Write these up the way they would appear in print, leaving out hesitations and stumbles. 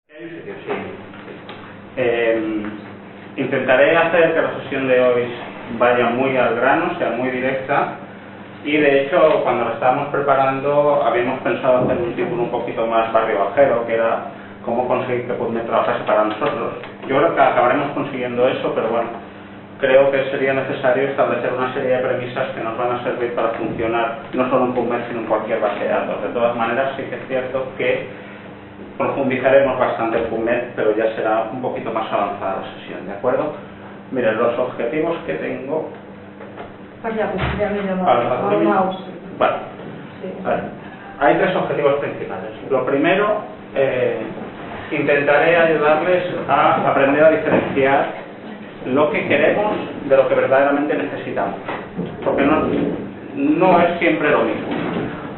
Sí. Intentaré hacer que la sesión de hoy vaya muy al grano, sea muy directa, y de hecho cuando la estábamos preparando habíamos pensado hacer un título un poquito más barrio bajero, que era cómo conseguir que PubMed trabajase para nosotros. Yo creo que acabaremos consiguiendo eso, pero bueno, creo que sería necesario establecer una serie de premisas que nos van a servir para funcionar no solo en PubMed sino en cualquier base de datos. De todas maneras sí que es cierto que profundizaremos bastante en PubMed, pero ya será un poquito más avanzada la sesión, ¿de acuerdo? Miren, los objetivos que tengo... Pues ya me llamo mouse. Bueno, sí. Hay tres objetivos principales. Lo primero, intentaré ayudarles a aprender a diferenciar lo que queremos de lo que verdaderamente necesitamos, porque no es siempre lo mismo.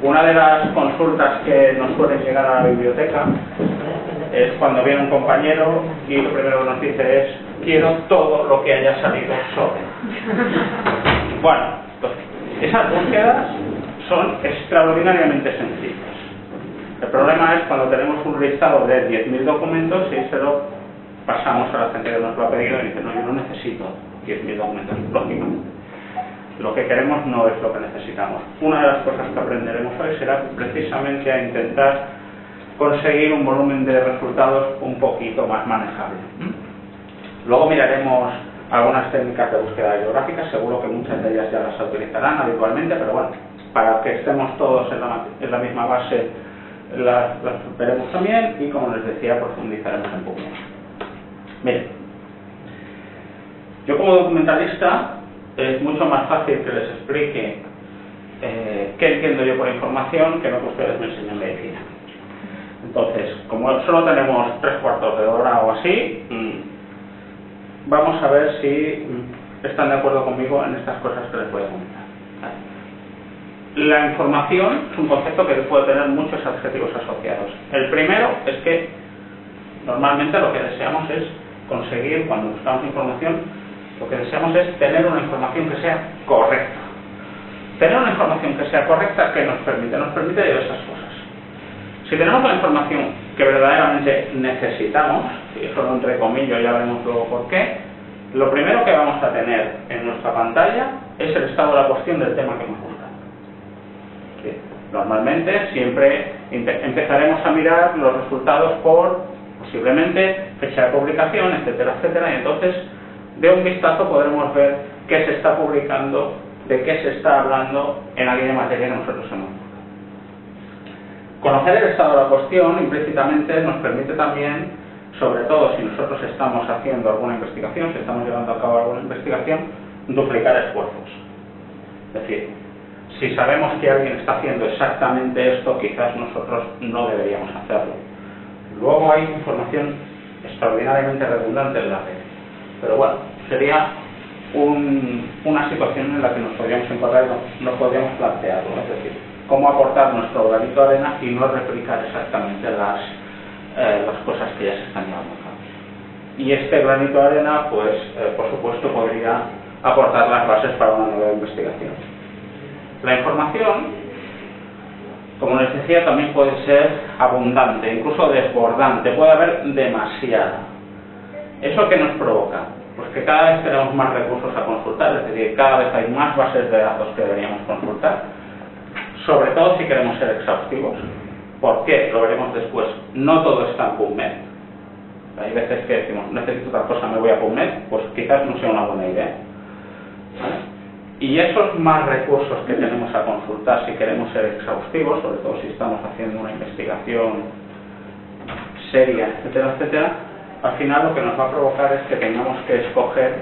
Una de las consultas que nos suelen llegar a la biblioteca es cuando viene un compañero y lo primero que nos dice es: quiero todo lo que haya salido sobre. Bueno, pues, esas búsquedas son extraordinariamente sencillas. El problema es cuando tenemos un listado de 10.000 documentos y se lo pasamos a la gente que nos lo ha pedido y dice: no, yo no necesito 10.000 documentos, lógicamente. Lo que queremos no es lo que necesitamos. Una de las cosas que aprenderemos hoy será precisamente a intentar conseguir un volumen de resultados un poquito más manejable. Luego miraremos algunas técnicas de búsqueda geográfica, seguro que muchas de ellas ya las utilizarán habitualmente, pero bueno, para que estemos todos en la misma base las veremos también y, como les decía, profundizaremos en PubMed. Miren, yo como documentalista es mucho más fácil que les explique qué entiendo yo por información que no que ustedes me enseñen medicina. Entonces, como solo tenemos 3/4 de hora o así, vamos a ver si están de acuerdo conmigo en estas cosas que les voy a comentar. La información es un concepto que puede tener muchos adjetivos asociados. El primero es que normalmente lo que deseamos es conseguir, cuando buscamos información, lo que deseamos es tener una información que sea correcta. Tener una información que sea correcta, ¿qué nos permite? Nos permite diversas cosas. Si tenemos la información que verdaderamente necesitamos, y eso lo entrecomillo, ya veremos luego por qué, lo primero que vamos a tener en nuestra pantalla es el estado de la cuestión del tema que hemos buscado. ¿Sí? Normalmente siempre empezaremos a mirar los resultados por, posiblemente, fecha de publicación, etcétera, etcétera, y entonces de un vistazo podremos ver qué se está publicando, de qué se está hablando en aquella materia que nosotros hemos buscado. Conocer el estado de la cuestión implícitamente nos permite también, sobre todo si nosotros estamos haciendo alguna investigación, si estamos llevando a cabo alguna investigación, duplicar esfuerzos. Es decir, si sabemos que alguien está haciendo exactamente esto, quizás nosotros no deberíamos hacerlo. Luego hay información extraordinariamente redundante en la red. Pero bueno, sería una situación en la que nos podríamos encontrar y nos podríamos plantearlo, es decir, cómo aportar nuestro granito de arena y no replicar exactamente las cosas que ya se están llevando a cabo. Y este granito de arena, pues, por supuesto, podría aportar las bases para una nueva investigación. La información, como les decía, también puede ser abundante, incluso desbordante, puede haber demasiada. ¿Eso qué nos provoca? Pues que cada vez tenemos más recursos a consultar, es decir, cada vez hay más bases de datos que deberíamos consultar, sobre todo si queremos ser exhaustivos. ¿Por qué? Lo veremos después. No todo está en PubMed. Hay veces que decimos, necesito otra cosa, me voy a PubMed, pues quizás no sea una buena idea. ¿Vale? Y esos más recursos que tenemos a consultar si queremos ser exhaustivos, sobre todo si estamos haciendo una investigación seria, etcétera, etcétera, al final lo que nos va a provocar es que tengamos que escoger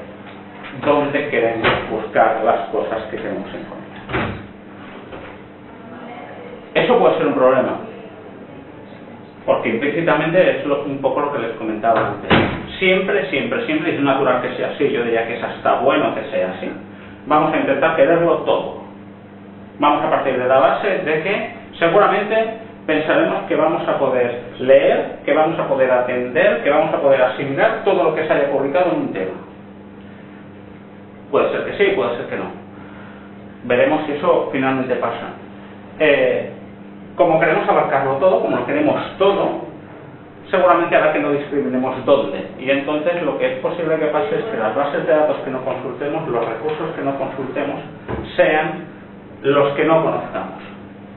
dónde queremos buscar las cosas que queremos encontrar. Eso puede ser un problema, porque implícitamente es un poco lo que les comentaba antes. Siempre es natural que sea así, yo diría que es hasta bueno que sea así. Vamos a intentar quererlo todo. Vamos a partir de la base de que seguramente pensaremos que vamos a poder leer, que vamos a poder atender, que vamos a poder asimilar todo lo que se haya publicado en un tema. Puede ser que sí, puede ser que no. Veremos si eso finalmente pasa. Como queremos abarcarlo todo, como lo queremos todo, seguramente hará que no discriminemos dónde. Y entonces lo que es posible que pase es que las bases de datos que no consultemos, los recursos que no consultemos, sean los que no conozcamos.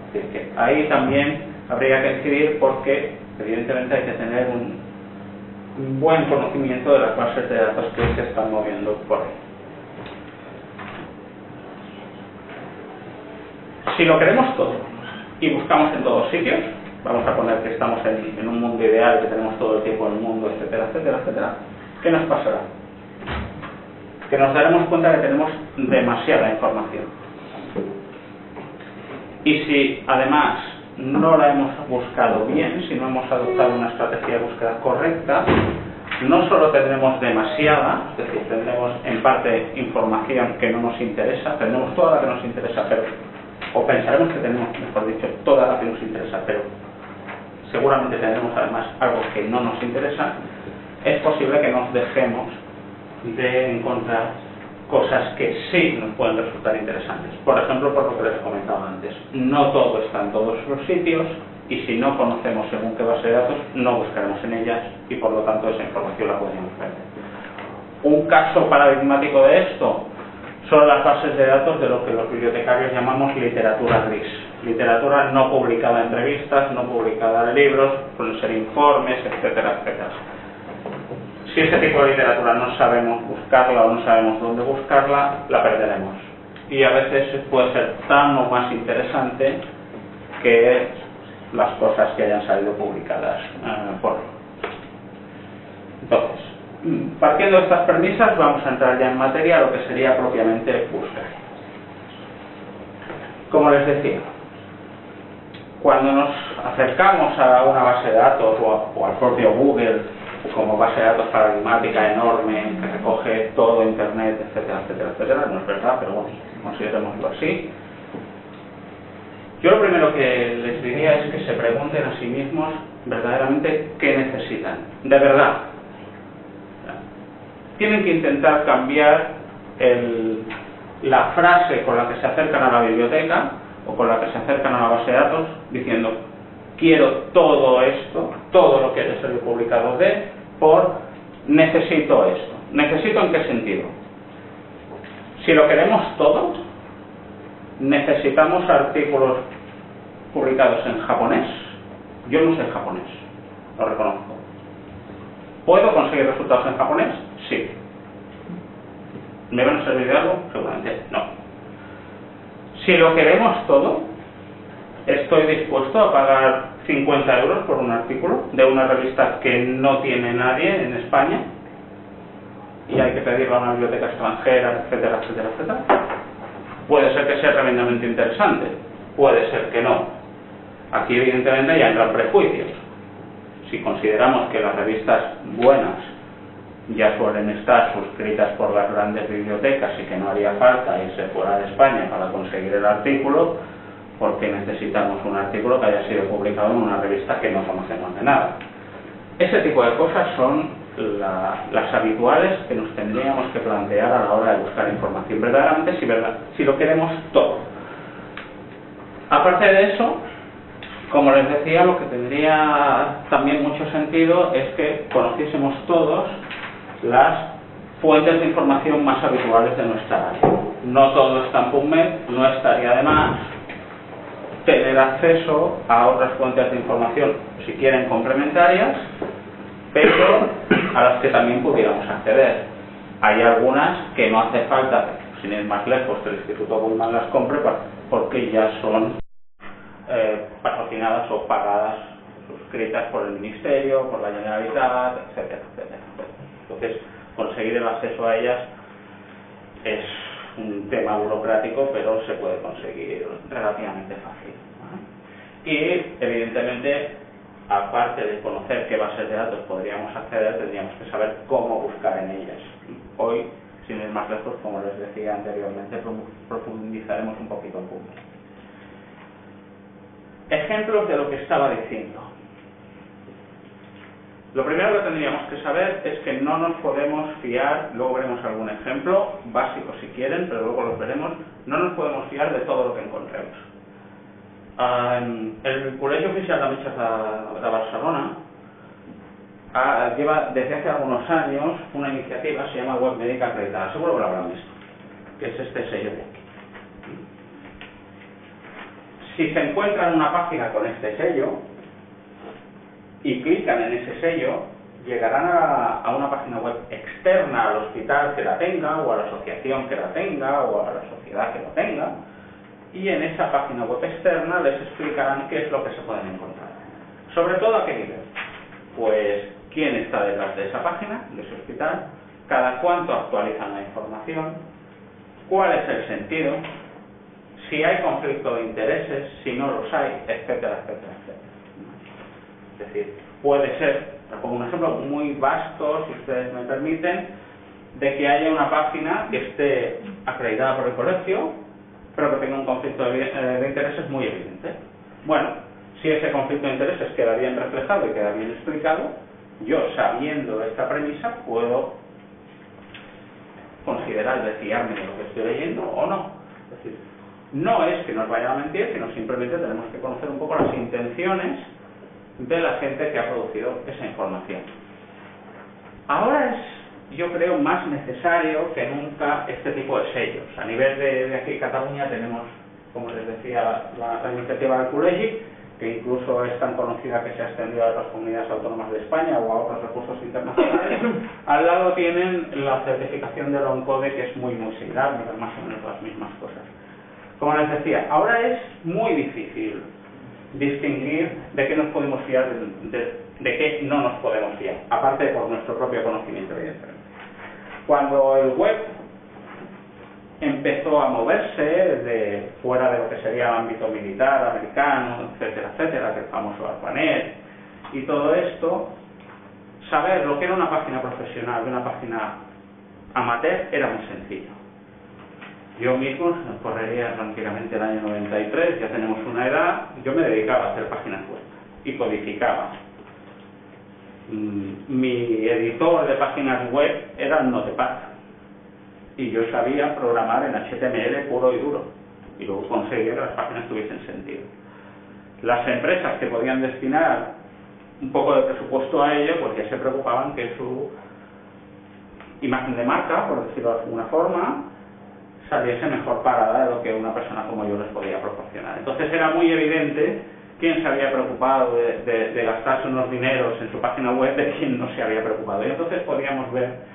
Es decir, que ahí también habría que decidir porque evidentemente hay que tener un buen conocimiento de las bases de datos que se están moviendo por ahí. Si lo queremos todo y buscamos en todos sitios, vamos a poner que estamos en un mundo ideal, que tenemos todo el tiempo en el mundo, etcétera, etcétera, etcétera, ¿qué nos pasará? Que nos daremos cuenta que tenemos demasiada información. Y si además no la hemos buscado bien, si no hemos adoptado una estrategia de búsqueda correcta, no solo tendremos demasiada, es decir, tendremos en parte información que no nos interesa, tendremos toda la que nos interesa, pero, o pensaremos que tenemos, mejor dicho, toda la que nos interesa, pero seguramente tendremos además algo que no nos interesa. Es posible que nos dejemos de encontrar cosas que sí nos pueden resultar interesantes. Por ejemplo, por lo que les comentaba antes, no todo está en todos los sitios y si no conocemos según qué base de datos, no buscaremos en ellas y por lo tanto esa información la podríamos perder. Un caso paradigmático de esto son las bases de datos de lo que los bibliotecarios llamamos literatura gris. Literatura no publicada en revistas, no publicada en libros, pueden ser informes, etcétera, etcétera. Si ese tipo de literatura no sabemos buscarla o no sabemos dónde buscarla, la perderemos. Y a veces puede ser tan o más interesante que las cosas que hayan salido publicadas por ahí. Entonces, partiendo de estas premisas, vamos a entrar ya en materia a lo que sería propiamente búsqueda. Como les decía, cuando nos acercamos a una base de datos o al propio Google como base de datos paradigmática enorme que recoge todo Internet, etcétera, etcétera, etcétera, no es verdad, pero bueno, considerémoslo así. Yo lo primero que les diría es que se pregunten a sí mismos verdaderamente qué necesitan, de verdad. Tienen que intentar cambiar la frase con la que se acercan a la biblioteca o con la que se acercan a la base de datos diciendo quiero todo esto, todo lo que haya salido publicado por necesito esto. ¿Necesito en qué sentido? Si lo queremos todo, necesitamos artículos publicados en japonés. Yo no sé japonés, lo reconozco. ¿Puedo conseguir resultados en japonés? Sí. ¿Me van a servir de algo? Seguramente no. Si lo queremos todo, estoy dispuesto a pagar 50 euros por un artículo de una revista que no tiene nadie en España y hay que pedirlo a una biblioteca extranjera, etcétera, etcétera, etcétera. Puede ser que sea tremendamente interesante, puede ser que no. Aquí evidentemente ya entran prejuicios. Si consideramos que las revistas buenas ya suelen estar suscritas por las grandes bibliotecas y que no haría falta irse fuera de España para conseguir el artículo, porque necesitamos un artículo que haya sido publicado en una revista que no conocemos de nada. Ese tipo de cosas son las habituales que nos tendríamos que plantear a la hora de buscar información verdaderamente, si lo queremos todo. Aparte de eso, como les decía, lo que tendría también mucho sentido es que conociésemos todos las fuentes de información más habituales de nuestra área. No todo está en PubMed, no estaría de más tener acceso a otras fuentes de información, si quieren complementarias, pero a las que también pudiéramos acceder. Hay algunas que no hace falta, sin ir más lejos, que el Instituto Bullman las compre porque ya son patrocinadas o pagadas, suscritas por el Ministerio, por la Generalitat, etcétera, etcétera. Entonces, conseguir el acceso a ellas es un tema burocrático, pero se puede conseguir relativamente fácil. Y, evidentemente, aparte de conocer qué bases de datos podríamos acceder, tendríamos que saber cómo buscar en ellas. Hoy, sin ir más lejos, como les decía anteriormente, profundizaremos un poquito en PubMed. Ejemplos de lo que estaba diciendo. Lo primero que tendríamos que saber es que no nos podemos fiar, luego veremos algún ejemplo básico si quieren, pero luego los veremos, no nos podemos fiar de todo lo que encontremos. El Col·legi Oficial de Metges de Barcelona lleva desde hace algunos años una iniciativa, se llama Web Médica Acreditada, seguro que lo habrán visto, que es este sello de aquí. Si se encuentran una página con este sello y clican en ese sello, llegarán a una página web externa al hospital que la tenga, o a la asociación que la tenga, o a la sociedad que la tenga, y en esa página web externa les explicarán qué es lo que se pueden encontrar. Sobre todo a qué nivel. Pues quién está detrás de esa página, de ese hospital, cada cuánto actualizan la información, cuál es el sentido, si hay conflicto de intereses, si no los hay, etcétera, etcétera, etcétera. Es decir, puede ser, como un ejemplo muy vasto, si ustedes me permiten, de que haya una página que esté acreditada por el colegio, pero que tenga un conflicto de intereses muy evidente. Bueno, si ese conflicto de intereses queda bien reflejado y queda bien explicado, yo, sabiendo esta premisa, puedo considerar de fiarme de lo que estoy leyendo o no. Es decir, no es que nos vayan a mentir, sino simplemente tenemos que conocer un poco las intenciones de la gente que ha producido esa información. Ahora es, yo creo, más necesario que nunca este tipo de sellos. A nivel de aquí en Cataluña tenemos, como les decía, la iniciativa del Col·legi, que incluso es tan conocida que se ha extendido a otras comunidades autónomas de España o a otros recursos internacionales. Al lado tienen la certificación del ONCODE, que es muy similar, más o menos las mismas cosas. Como les decía, ahora es muy difícil distinguir de qué nos podemos fiar, de qué no nos podemos fiar, aparte por nuestro propio conocimiento, evidentemente. Cuando el web empezó a moverse de fuera de lo que sería el ámbito militar, americano, etcétera, etcétera, que el famoso ARPANET y todo esto, saber lo que era una página profesional de una página amateur era muy sencillo. Yo mismo correría prácticamente el año 93, ya tenemos una edad, yo me dedicaba a hacer páginas web y codificaba. Mi editor de páginas web era el Notepad y yo sabía programar en HTML puro y duro y luego conseguía que las páginas tuviesen sentido. Las empresas que podían destinar un poco de presupuesto a ello, pues ya se preocupaban que su imagen de marca, por decirlo de alguna forma, saliese mejor parada de lo que una persona como yo les podía proporcionar. Entonces era muy evidente quién se había preocupado de gastarse unos dineros en su página web de quién no se había preocupado. Y entonces podíamos ver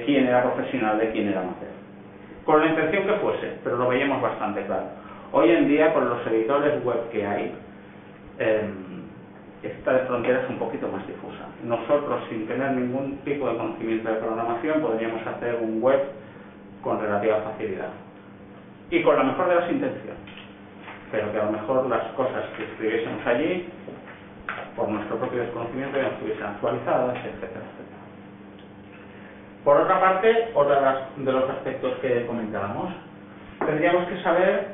quién era profesional de quién era amateur. Con la intención que fuese, pero lo veíamos bastante claro. Hoy en día, con los editores web que hay, esta frontera es un poquito más difusa. Nosotros, sin tener ningún tipo de conocimiento de programación, podríamos hacer un web con relativa facilidad y con la mejor de las intenciones, pero que a lo mejor las cosas que escribiésemos allí por nuestro propio desconocimiento ya no estuviesen actualizadas, etcétera, etcétera. Por otra parte, otro de los aspectos que comentábamos, tendríamos que saber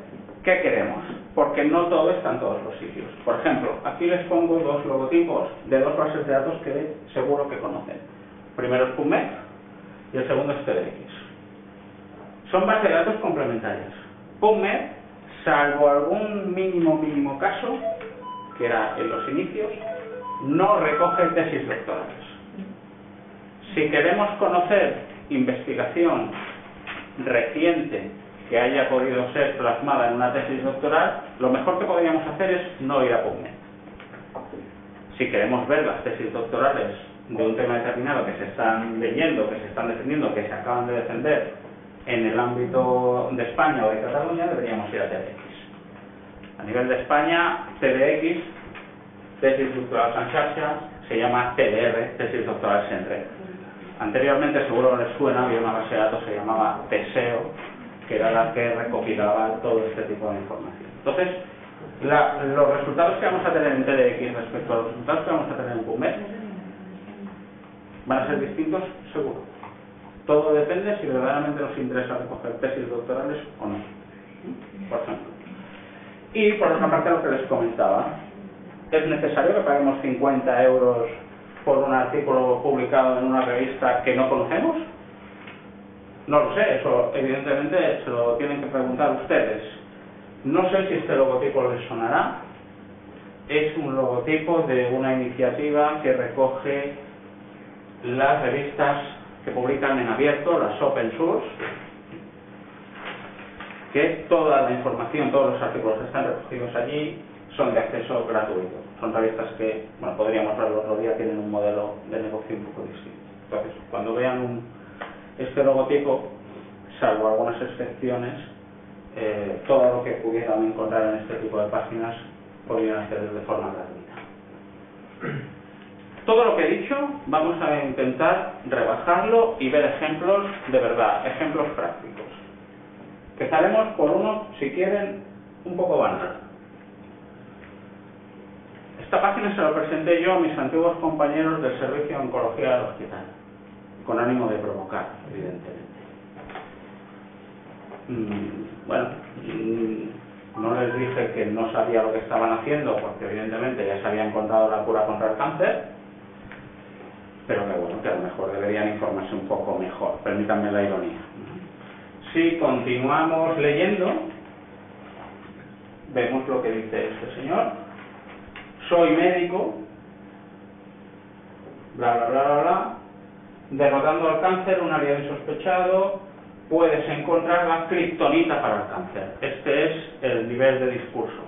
qué queremos, porque no todo está en todos los sitios. Por ejemplo, aquí les pongo dos logotipos de dos bases de datos que seguro que conocen. Primero es PubMed y el segundo es TDX. Son bases de datos complementarias. PubMed, salvo algún mínimo caso, que era en los inicios, no recoge tesis doctorales. Si queremos conocer investigación reciente que haya podido ser plasmada en una tesis doctoral, lo mejor que podríamos hacer es no ir a PubMed. Si queremos ver las tesis doctorales de un tema determinado que se están leyendo, que se están defendiendo, que se acaban de defender en el ámbito de España o de Cataluña, deberíamos ir a TDX. A nivel de España, TDX, tesis doctoral en xarxa, se llama TDR, tesis doctoral en red. Anteriormente, seguro les suena, había una base de datos que se llamaba TESEO, que era la que recopilaba todo este tipo de información. Entonces, los resultados que vamos a tener en TDX respecto a los resultados que vamos a tener en PubMed van a ser distintos, seguro. Todo depende si verdaderamente nos interesa recoger tesis doctorales o no, por ejemplo. Y por otra parte, lo que les comentaba, ¿es necesario que paguemos 50 euros por un artículo publicado en una revista que no conocemos? No lo sé, eso evidentemente se lo tienen que preguntar ustedes. No sé si este logotipo les sonará. Es un logotipo de una iniciativa que recoge las revistas que publican en abierto, las open source, que toda la información, todos los artículos que están recogidos allí son de acceso gratuito. Son revistas que, bueno, podríamos ver el otro día, tienen un modelo de negocio un poco distinto. Entonces, cuando vean este logotipo, salvo algunas excepciones, todo lo que pudieran encontrar en este tipo de páginas podrían acceder de forma gratuita. Todo lo que he dicho vamos a intentar rebajarlo y ver ejemplos de verdad, ejemplos prácticos. Empezaremos por uno, si quieren, un poco banal. Esta página se la presenté yo a mis antiguos compañeros del servicio de oncología del hospital, con ánimo de provocar, evidentemente. Bueno, no les dije que no sabía lo que estaban haciendo, porque evidentemente ya se había encontrado la cura contra el cáncer, pero que bueno, que a lo mejor deberían informarse un poco mejor, permítanme la ironía. Si continuamos leyendo, vemos lo que dice este señor. Soy médico, bla bla bla bla bla, derrotando al cáncer, un área insospechado, puedes encontrar la kriptonita para el cáncer. Este es el nivel de discurso.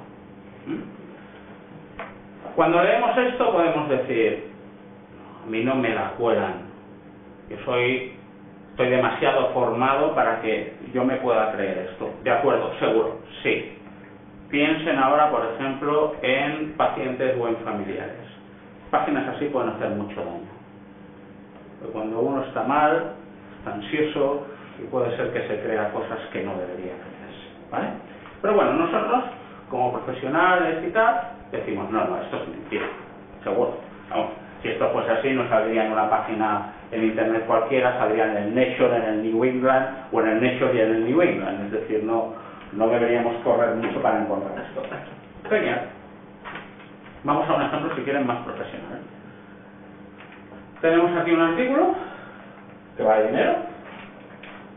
Cuando leemos esto podemos decir, a mí no me la cuelan, yo estoy demasiado formado para que yo me pueda creer esto. De acuerdo, seguro, sí. Piensen ahora, por ejemplo, en pacientes o en familiares. Páginas así pueden hacer mucho daño. Porque cuando uno está mal, está ansioso, y puede ser que se crea cosas que no debería creerse, ¿vale? Pero bueno, nosotros, como profesionales y tal, decimos, no, esto es mentira, seguro. Vamos, si esto fuese así, no saldría en una página en internet cualquiera, saldría en el Nature, en el New England, o en el Nature y en el New England, es decir, no deberíamos correr mucho para encontrar esto. Genial. Vamos a un ejemplo, si quieren, más profesional. Tenemos aquí un artículo que vale dinero,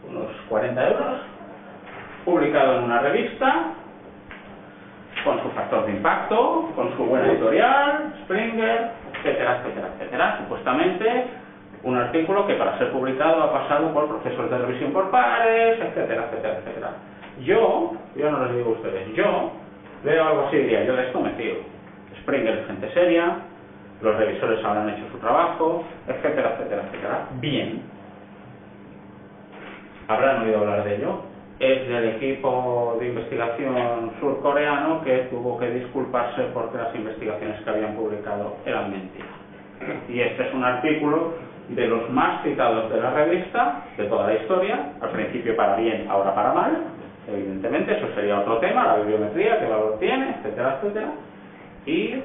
unos 40 euros, publicado en una revista, con su factor de impacto, con su buena editorial, Springer, etcétera, etcétera, etcétera. Supuestamente un artículo que para ser publicado ha pasado por procesos de revisión por pares, etcétera, etcétera, etcétera. Yo no les digo a ustedes, yo veo algo así y diría, yo de esto me fío. Springer es gente seria, los revisores habrán hecho su trabajo, etcétera, etcétera, etcétera. Bien. Habrán oído hablar de ello. Es del equipo de investigación surcoreano que tuvo que disculparse porque las investigaciones que habían publicado eran mentiras. Y este es un artículo de los más citados de la revista, de toda la historia, al principio para bien, ahora para mal, evidentemente, eso sería otro tema, la bibliometría, qué valor tiene, etcétera, etcétera. Y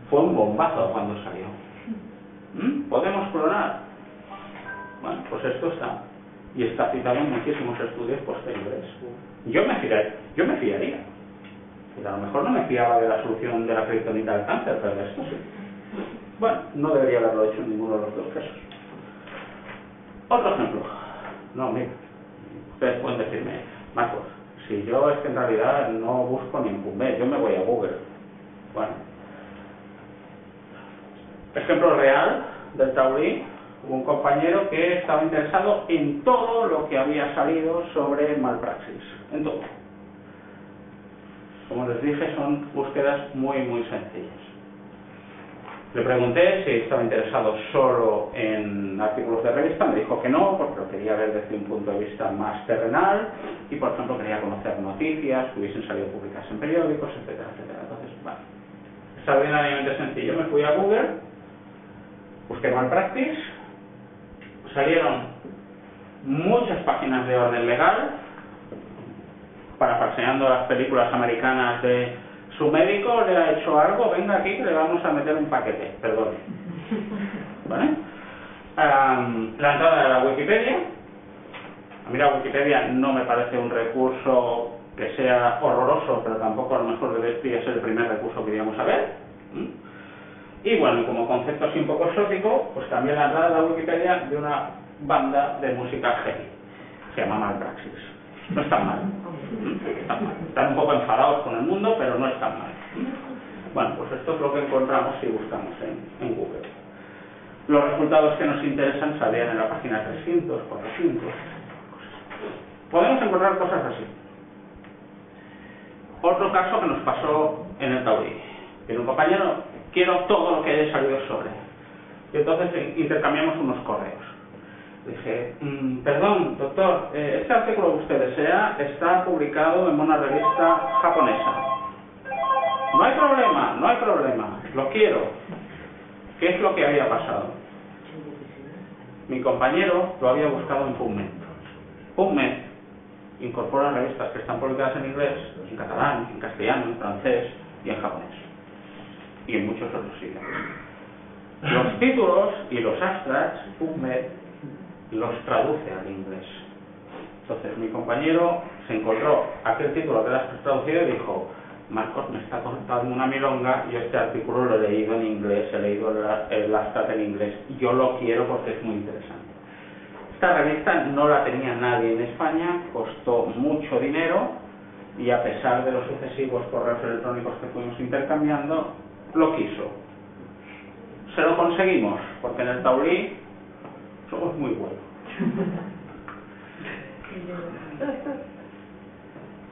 fue un bombazo cuando salió. ¿Podemos clonar? Bueno, pues esto está. Y está citado en muchísimos estudios posteriores. Yo me fiaría. Y a lo mejor no me fiaba de la solución de la kriptonita del cáncer, pero de esto sí. Bueno, no debería haberlo hecho en ninguno de los dos casos. Otro ejemplo. No, mira, ustedes pueden decirme, Marcos, si yo es que en realidad no busco ni en PubMed, yo me voy a Google. Bueno. Ejemplo real del Taurí. Un compañero que estaba interesado en todo lo que había salido sobre malpraxis, en todo. Como les dije, son búsquedas muy sencillas. Le pregunté si estaba interesado solo en artículos de revista, me dijo que no, porque lo quería ver desde un punto de vista más terrenal y, por ejemplo, quería conocer noticias que hubiesen salido publicadas en periódicos, etcétera, etcétera. Entonces, bueno, extraordinariamente sencillo. Me fui a Google, busqué malpraxis, salieron muchas páginas de orden legal, parafraseando las películas americanas de su médico le ha hecho algo, venga aquí que le vamos a meter un paquete, perdón. ¿Vale? La entrada de la Wikipedia. A mí la Wikipedia no me parece un recurso que sea horroroso, pero tampoco a lo mejor debería ser el primer recurso que iríamos a ver. Y bueno, como concepto así un poco exótico, pues también la entrada de la Wikipedia de una banda de música heavy. Se llama Malpraxis. No están mal. Están un poco enfadados con el mundo, pero no están mal. Bueno, pues esto es lo que encontramos si buscamos en Google. Los resultados que nos interesan salían en la página 300, 400. Podemos encontrar cosas así. Otro caso que nos pasó en el Taulí. Tiene un compañero, quiero todo lo que haya salido sobre. Y entonces intercambiamos unos correos. Dije, perdón, doctor, este artículo que usted desea está publicado en una revista japonesa. No hay problema, no hay problema, lo quiero. ¿Qué es lo que había pasado? Mi compañero lo había buscado en PubMed. PubMed incorpora revistas que están publicadas en inglés, en catalán, en castellano, en francés y en japonés. Y en muchos otros idiomas. Los títulos y los abstracts, PubMed los traduce al inglés. Entonces mi compañero se encontró aquel título que era traducido y dijo, Marcos me está contando una milonga, yo este artículo lo he leído en inglés, he leído el abstract en inglés, yo lo quiero porque es muy interesante. Esta revista no la tenía nadie en España, costó mucho dinero y a pesar de los sucesivos correos electrónicos que fuimos intercambiando, lo quiso. Se lo conseguimos, porque en el Taulí somos muy buenos.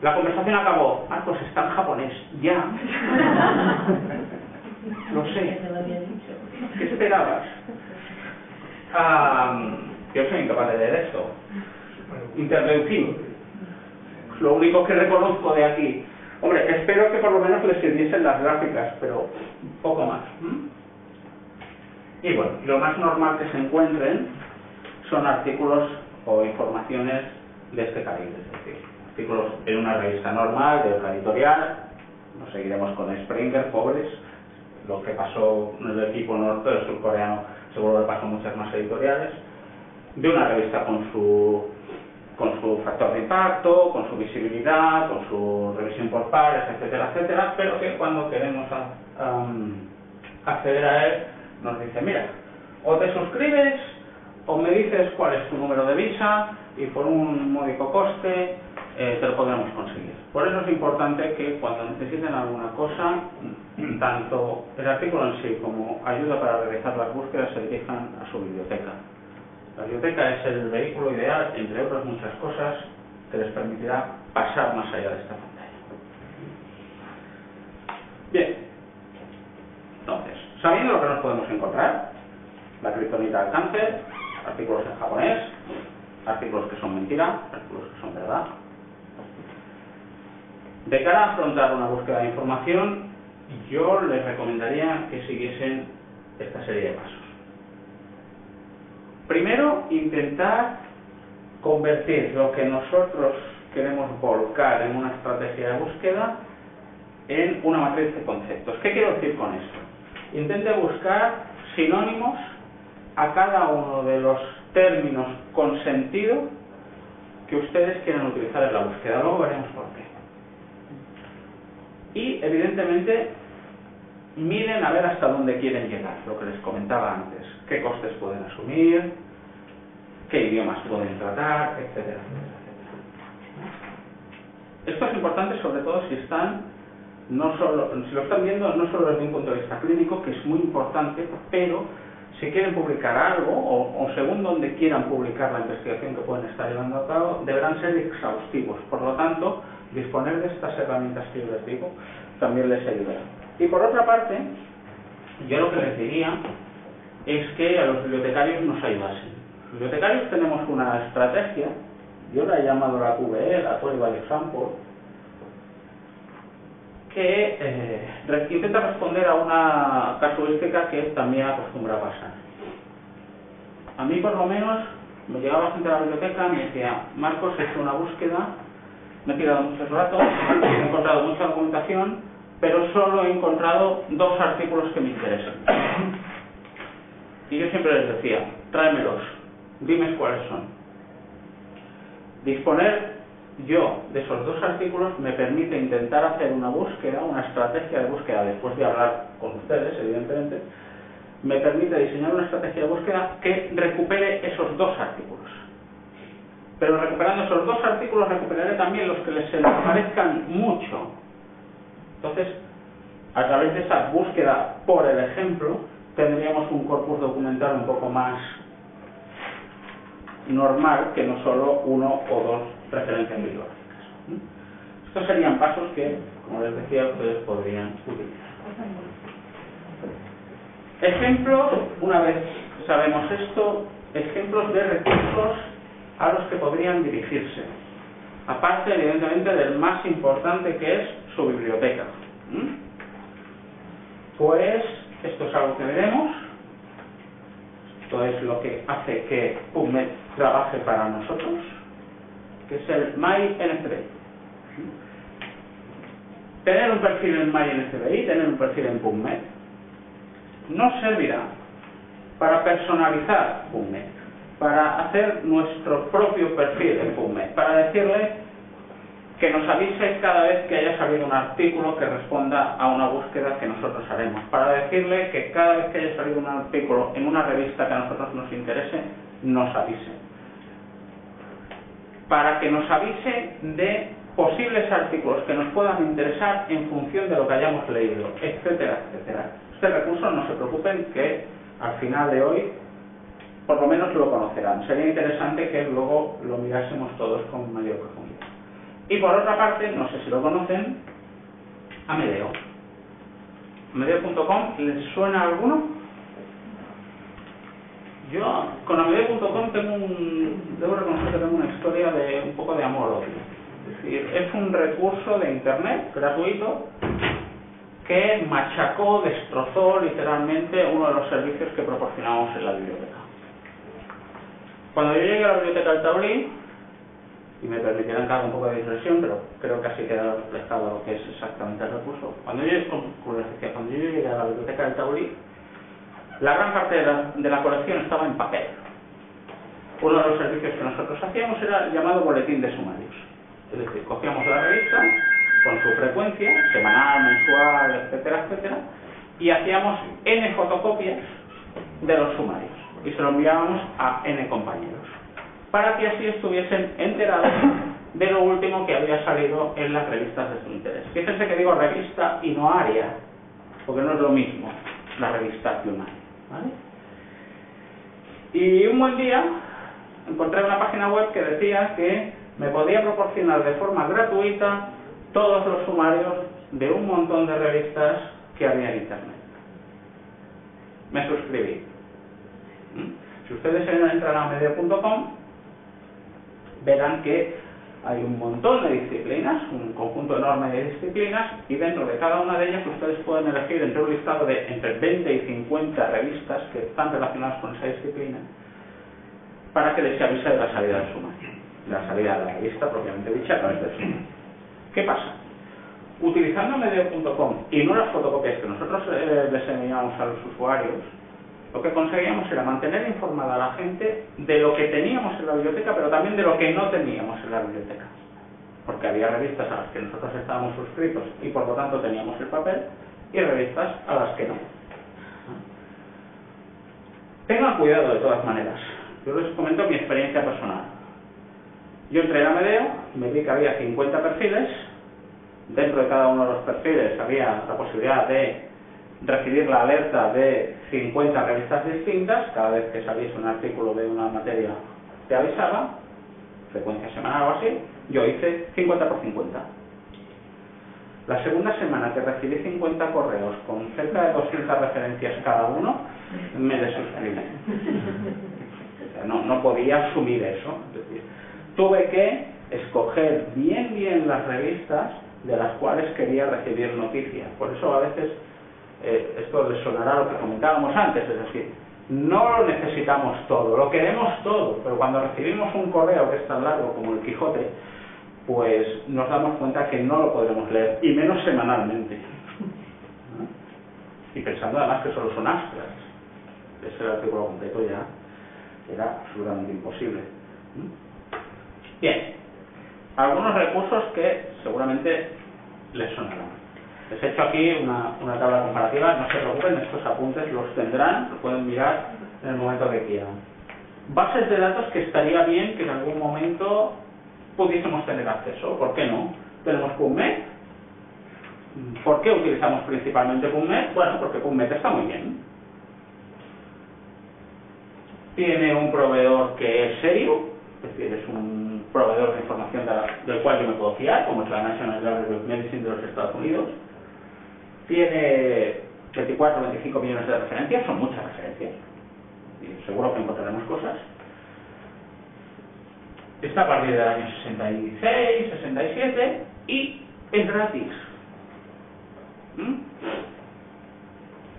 La conversación acabó. Marcos está en japonés. Ya. Lo sé. ¿Qué esperabas? Yo soy incapaz de leer esto. Interleuquín. Lo único que reconozco de aquí. Hombre, espero que por lo menos les sirviesen las gráficas, pero poco más. Y bueno, lo más normal que se encuentren son artículos o informaciones de este calibre, es decir, artículos en una revista normal, de otra editorial. Nos seguiremos con Springer, pobres. Lo que pasó en el equipo norte del surcoreano seguro que pasó en muchas más editoriales. De una revista con su factor de impacto, con su visibilidad, con su revisión por pares, etcétera, etcétera, pero que cuando queremos acceder a él nos dice, mira, o te suscribes o me dices cuál es tu número de visa y por un módico coste te lo podremos conseguir. Por eso es importante que cuando necesiten alguna cosa, tanto el artículo en sí como ayuda para realizar las búsquedas se dirijan a su biblioteca. La biblioteca es el vehículo ideal, entre otras muchas cosas, que les permitirá pasar más allá de esta pantalla. Bien, entonces, sabiendo lo que nos podemos encontrar, la kriptonita del cáncer, artículos en japonés, artículos que son mentira, artículos que son verdad. De cara a afrontar una búsqueda de información, yo les recomendaría que siguiesen esta serie de pasos. Primero, intentar convertir lo que nosotros queremos volcar en una estrategia de búsqueda en una matriz de conceptos. ¿Qué quiero decir con esto? Intente buscar sinónimos a cada uno de los términos con sentido que ustedes quieran utilizar en la búsqueda. Luego veremos por qué. Y, evidentemente, miren a ver hasta dónde quieren llegar, lo que les comentaba antes. Qué costes pueden asumir, qué idiomas pueden tratar, etcétera, etcétera, etcétera. Esto es importante sobre todo si lo están viendo no solo desde un punto de vista clínico, que es muy importante, pero si quieren publicar algo, o según donde quieran publicar la investigación que pueden estar llevando a cabo, deberán ser exhaustivos. Por lo tanto, disponer de estas herramientas que yo les digo también les ayudará. Y por otra parte, yo lo que les diría es que a los bibliotecarios nos ayudasen. Los bibliotecarios tenemos una estrategia, yo la he llamado la QVE, la Query by Example, que intenta responder a una casuística que también acostumbra a pasar. A mí, por lo menos, me llegaba gente a la biblioteca y me decía, Marcos, he hecho una búsqueda, me he tirado muchos ratos, he encontrado mucha documentación, pero solo he encontrado 2 artículos que me interesan. Y yo siempre les decía, tráemelos, dime cuáles son. Disponer yo de esos 2 artículos me permite intentar hacer una búsqueda, una estrategia de búsqueda, después de hablar con ustedes, evidentemente, me permite diseñar una estrategia de búsqueda que recupere esos 2 artículos. Pero recuperando esos 2 artículos recuperaré también los que se les parezcan mucho. Entonces, a través de esa búsqueda por el ejemplo, tendríamos un corpus documental un poco más normal que no solo uno o dos referencias bibliográficas. Estos serían pasos que, como les decía, ustedes podrían utilizar. Ejemplos, una vez sabemos esto, ejemplos de recursos a los que podrían dirigirse. Aparte, evidentemente, del más importante, que es su biblioteca. Pues esto es algo que veremos. Esto es lo que hace que PubMed trabaje para nosotros, que es el MyNCBI. Tener un perfil en MyNCBI, tener un perfil en PubMed, nos servirá para personalizar PubMed, para hacer nuestro propio perfil en PubMed, para decirle que nos avise cada vez que haya salido un artículo que responda a una búsqueda que nosotros haremos, para decirle que cada vez que haya salido un artículo en una revista que a nosotros nos interese, nos avise, para que nos avise de posibles artículos que nos puedan interesar en función de lo que hayamos leído, etcétera, etcétera. Este recurso, no se preocupen, que al final de hoy por lo menos lo conocerán. Sería interesante que luego lo mirásemos todos con mayor profundidad. Y por otra parte, no sé si lo conocen, Amedeo. Amedeo.com, ¿les suena alguno? Yo con Amedeo.com debo reconocer que tengo una historia de un poco de amor-odio. Es decir, es un recurso de internet gratuito que machacó, destrozó literalmente uno de los servicios que proporcionamos en la biblioteca. Cuando yo llegué a la biblioteca del Taulí, y me permitirán que haga un poco de digresión, pero creo que así queda reflejado lo que es exactamente el recurso. Cuando yo llegué a la biblioteca del Taulí, la gran parte de la colección estaba en papel. Uno de los servicios que nosotros hacíamos era el llamado boletín de sumarios. Es decir, cogíamos la revista con su frecuencia, semanal, mensual, etcétera, etcétera, y hacíamos N fotocopias de los sumarios y se lo enviábamos a N compañeros, para que así estuviesen enterados de lo último que había salido en las revistas de su interés. Fíjense que digo revista y no área, porque no es lo mismo la revista que un área, ¿vale? Y un buen día encontré una página web que decía que me podía proporcionar de forma gratuita todos los sumarios de un montón de revistas que había en internet. Me suscribí. Si ustedes entran a Amedeo.com, verán que hay un montón de disciplinas, un conjunto enorme de disciplinas, y dentro de cada una de ellas ustedes pueden elegir entre un listado de entre 20 y 50 revistas que están relacionadas con esa disciplina, para que les avise de la salida del sumario, de la salida de la revista propiamente dicha a través del sumario. ¿Qué pasa? Utilizando Amedeo.com y no las fotocopias que nosotros les enviábamos a los usuarios, lo que conseguíamos era mantener informada a la gente de lo que teníamos en la biblioteca, pero también de lo que no teníamos en la biblioteca. Porque había revistas a las que nosotros estábamos suscritos y por lo tanto teníamos el papel, y revistas a las que no. Tengan cuidado de todas maneras. Yo les comento mi experiencia personal. Yo entré en Amedeo, me vi que había 50 perfiles. Dentro de cada uno de los perfiles había la posibilidad de recibir la alerta de 50 revistas distintas. Cada vez que saliese un artículo de una materia te avisaba, frecuencia semanal o así. Yo hice 50 por 50. La segunda semana que recibí 50 correos con cerca de 200 referencias cada uno, me desuscribí. O sea, no podía asumir eso. Es decir, tuve que escoger bien las revistas de las cuales quería recibir noticias. Por eso a veces esto les sonará lo que comentábamos antes, es decir, no lo necesitamos todo, lo queremos todo, pero cuando recibimos un correo que es tan largo como el Quijote, pues nos damos cuenta que no lo podremos leer, y menos semanalmente, ¿no? Y pensando además que solo son astras, ese artículo completo ya era absolutamente imposible. Bien, algunos recursos que seguramente les sonarán. Les he hecho aquí una tabla comparativa, no se preocupen, estos apuntes los tendrán, los pueden mirar en el momento que quieran. Bases de datos que estaría bien que en algún momento pudiésemos tener acceso, ¿por qué no? Tenemos PubMed. ¿Por qué utilizamos principalmente PubMed? Bueno, porque PubMed está muy bien. tiene un proveedor que es serio, es decir, es un proveedor de información del cual yo me puedo fiar, como es la National Library of Medicine de los Estados Unidos. Tiene 24 o 25 millones de referencias, son muchas referencias, y seguro que encontraremos cosas. Está a partir del año 66, 67 y es gratis.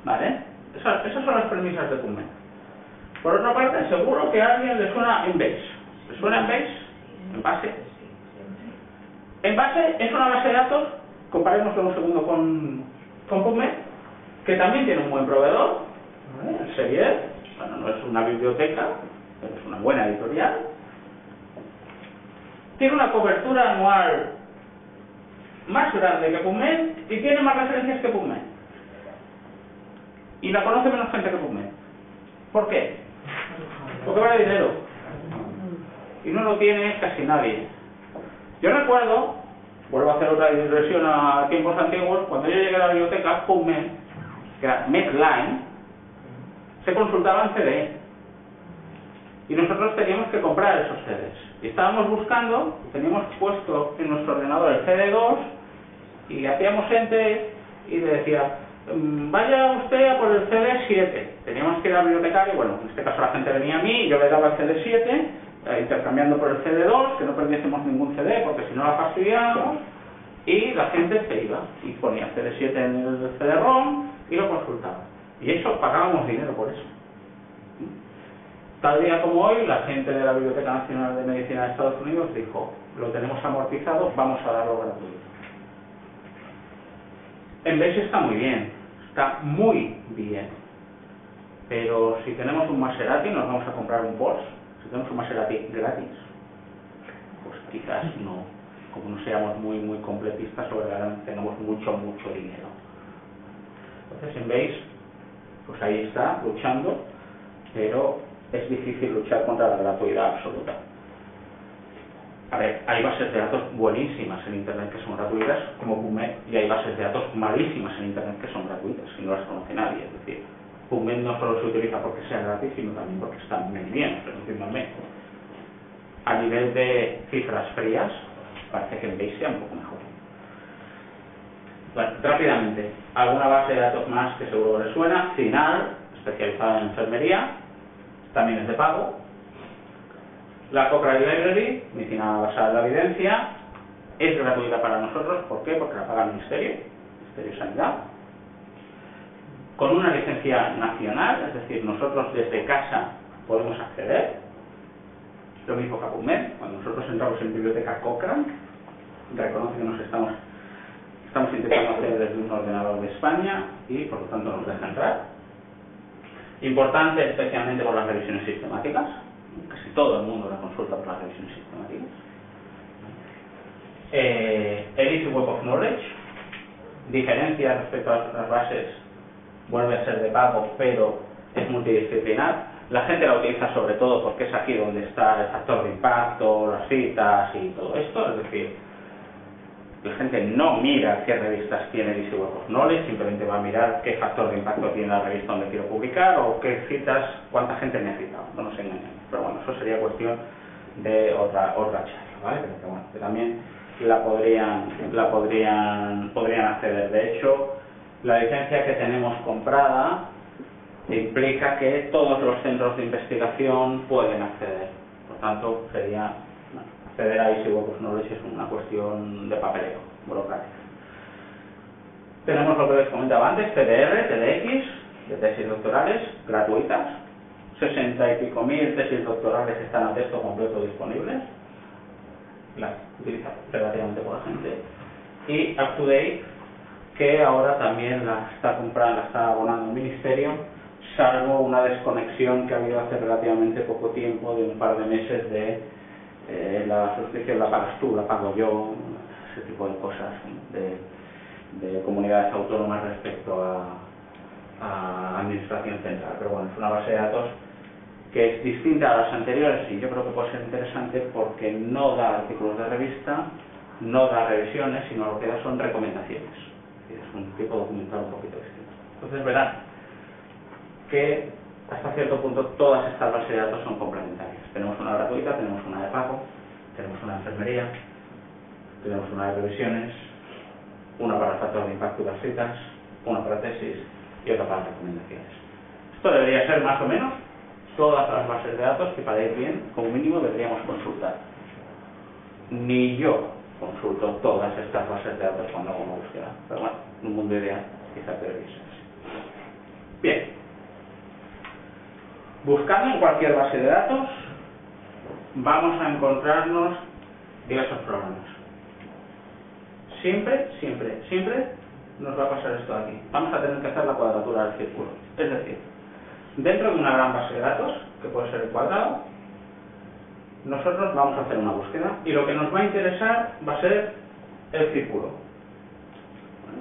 ¿Vale? Esas son las premisas de PubMed. Por otra parte, seguro que a alguien le suena Embase. ¿Le suena Embase? Embase. Embase es una base de datos, comparémoslo un segundo con PubMed, que también tiene un buen proveedor, ¿vale? El Sevier. Bueno, no es una biblioteca, pero es una buena editorial. Tiene una cobertura anual más grande que PubMed y tiene más referencias que PubMed. Y la conoce menos gente que PubMed. ¿Por qué? Porque vale dinero. Y no lo tiene casi nadie. Yo recuerdo, vuelvo a hacer otra digresión a tiempos antiguos, cuando yo llegué a la biblioteca, PubMed, que era Medline, se consultaba en CD. Y nosotros teníamos que comprar esos CDs. Y estábamos buscando, teníamos puesto en nuestro ordenador el CD2 y hacíamos enter y le decía, vaya usted a por el CD7. Teníamos que ir al bibliotecario, bueno, en este caso la gente venía a mí y yo le daba el CD7, intercambiando por el CD2, que no perdiésemos ningún CD porque si no la fastidiábamos, y la gente se iba y ponía CD7 en el CD-ROM y lo consultaba. Y eso pagábamos dinero por eso. Tal día como hoy, la gente de la Biblioteca Nacional de Medicina de Estados Unidos dijo, lo tenemos amortizado, vamos a darlo gratuito. Embase está muy bien, pero si tenemos un Maserati nos vamos a comprar un Porsche. Si tenemos un Maserati gratis, pues quizás no, como no seamos muy completistas, tenemos mucho dinero. Entonces Embase, pues ahí está, luchando, pero es difícil luchar contra la gratuidad absoluta. A ver, hay bases de datos buenísimas en Internet que son gratuitas, como PubMed, y hay bases de datos malísimas en Internet que son gratuitas, y no las conoce nadie. Es decir, PubMed no solo se utiliza porque sea gratis, sino también porque está muy bien, reduciéndome. A nivel de cifras frías, parece que Embase sea un poco mejor. Bueno, rápidamente, alguna base de datos más que seguro les suena. CINAHL, especializada en enfermería, también es de pago. La Cochrane Library, medicina basada en la evidencia, es gratuita para nosotros. ¿Por qué? Porque la paga el Ministerio de Sanidad, con una licencia nacional, es decir, nosotros desde casa podemos acceder. Lo mismo que a PubMed, cuando nosotros entramos en biblioteca Cochrane, reconoce que nos estamos intentando hacer desde un ordenador de España y por lo tanto nos deja entrar. Importante especialmente por las revisiones sistemáticas, casi todo el mundo la consulta por las revisiones sistemáticas. El Easy Web of Knowledge, diferencia respecto a las bases, vuelve a ser de pago, pero es multidisciplinar. La gente la utiliza sobre todo porque es aquí donde está el factor de impacto, las citas y todo esto, es decir, la gente no mira qué revistas tiene el Easy Web of Knowledge, simplemente va a mirar qué factor de impacto tiene la revista donde quiero publicar o qué citas, cuánta gente me ha citado, no nos engañemos. Pero bueno, eso sería cuestión de otra charla, ¿vale? Pero que bueno, que también podrían acceder. De hecho, la licencia que tenemos comprada implica que todos los centros de investigación pueden acceder. Por tanto, sería acceder a Easy Web of Knowledge es una cuestión de papeleo, burocrática. Tenemos lo que les comentaba antes, TDR, TDX, de tesis doctorales, gratuitas. 60 y pico mil tesis doctorales están a texto completo disponibles. Las utiliza relativamente poca gente. Y UpToDate, que ahora también la está abonando el Ministerio, salvo una desconexión que ha habido hace relativamente poco tiempo, de un par de meses, de la suscripción la pagas tú, la pago yo, ese tipo de cosas de comunidades autónomas respecto a administración central. Pero bueno, es una base de datos que es distinta a las anteriores y yo creo que puede ser interesante porque no da artículos de revista, no da revisiones, sino lo que da son recomendaciones. Es un tipo documental un poquito distinto. Entonces verán que hasta cierto punto todas estas bases de datos son complementarias. Tenemos una gratuita, tenemos una de pago, tenemos una de enfermería, tenemos una de revisiones, una para el factor de impacto y las citas, una para tesis y otra para recomendaciones. Esto debería ser más o menos todas las bases de datos que para ir bien, como mínimo, deberíamos consultar. Ni yo consulto todas estas bases de datos cuando hago una búsqueda, pero bueno, en un mundo ideal quizás debería ser así. Bien, buscando en cualquier base de datos vamos a encontrarnos diversos problemas. Siempre nos va a pasar esto de aquí. Vamos a tener que hacer la cuadratura del círculo. Es decir, dentro de una gran base de datos, que puede ser el cuadrado, nosotros vamos a hacer una búsqueda y lo que nos va a interesar va a ser el círculo,